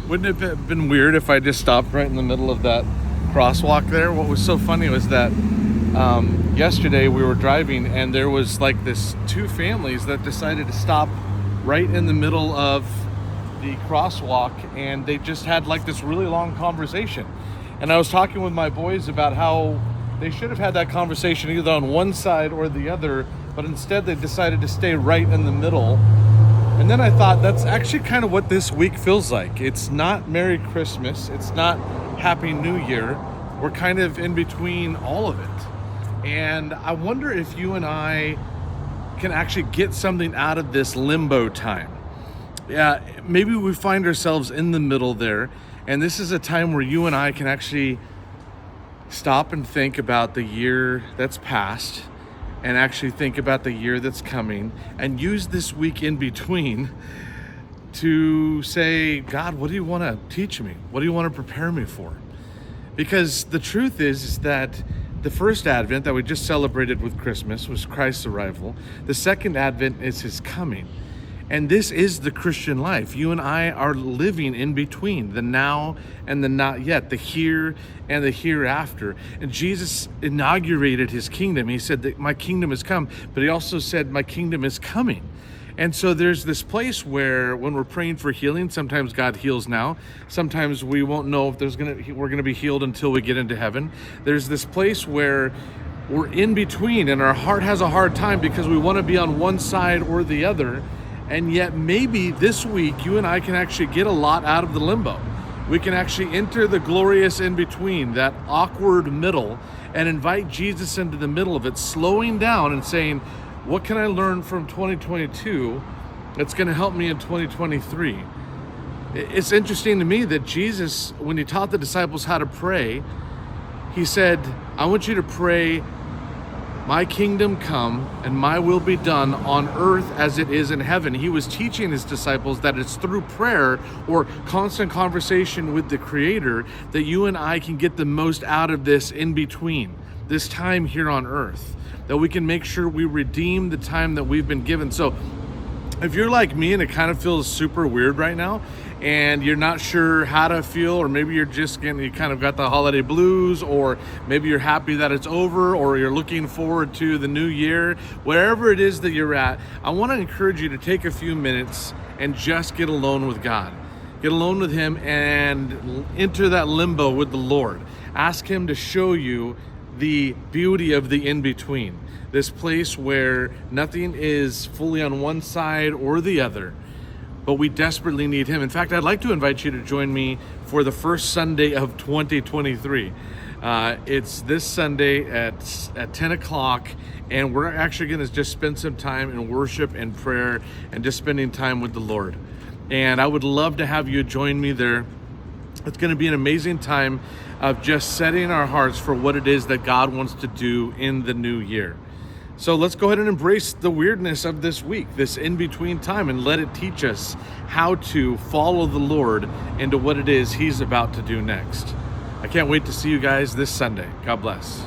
Wouldn't it have been weird if I just stopped right in the middle of that crosswalk there? What was so funny was that yesterday we were driving and there was like this two families that decided to stop right in the middle of the crosswalk, and they just had like this really long conversation. And I was talking with my boys about how they should have had that conversation either on one side or the other, but instead they decided to stay right in the middle. And then I thought, that's actually kind of what this week feels like. It's not Merry Christmas, it's not Happy New Year. We're kind of in between all of it. And I wonder if you and I can actually get something out of this limbo time. Yeah, maybe we find ourselves in the middle there, and this is a time where you and I can actually stop and think about the year that's passed and actually think about the year that's coming, and use this week in between to say, God, what do you want to teach me? What do you want to prepare me for? Because the truth is that the first Advent that we just celebrated with Christmas was Christ's arrival. The second Advent is his coming. And this is the Christian life. You and I are living in between the now and the not yet, the here and the hereafter. And Jesus inaugurated his kingdom. He said that my kingdom has come, but he also said my kingdom is coming. And so there's this place where when we're praying for healing, sometimes God heals now. Sometimes we won't know if we're gonna be healed until we get into heaven. There's this place where we're in between and our heart has a hard time because we want to be on one side or the other. And yet maybe this week you and I can actually get a lot out of the limbo. We can actually enter the glorious in between, that awkward middle, and invite Jesus into the middle of it, slowing down and saying, what can I learn from 2022 that's going to help me in 2023? It's interesting to me that Jesus, when he taught the disciples how to pray, he said, I want you to pray, my kingdom come and my will be done on earth as it is in heaven. He was teaching his disciples that it's through prayer or constant conversation with the Creator that you and I can get the most out of this in between, this time here on earth, that we can make sure we redeem the time that we've been given. So if you're like me and it kind of feels super weird right now, and you're not sure how to feel, or maybe you kind of got the holiday blues, or maybe you're happy that it's over, or you're looking forward to the new year, wherever it is that you're at, I want to encourage you to take a few minutes and just get alone with God. Get alone with him and enter that limbo with the Lord. Ask him to show you the beauty of the in-between, this place where nothing is fully on one side or the other, but we desperately need him. In fact, I'd like to invite you to join me for the first Sunday of 2023. It's this Sunday at 10 o'clock, and we're actually gonna just spend some time in worship and prayer and just spending time with the Lord. And I would love to have you join me there. It's gonna be an amazing time of just setting our hearts for what it is that God wants to do in the new year. So let's go ahead and embrace the weirdness of this week, this in-between time, and let it teach us how to follow the Lord into what it is he's about to do next. I can't wait to see you guys this Sunday. God bless.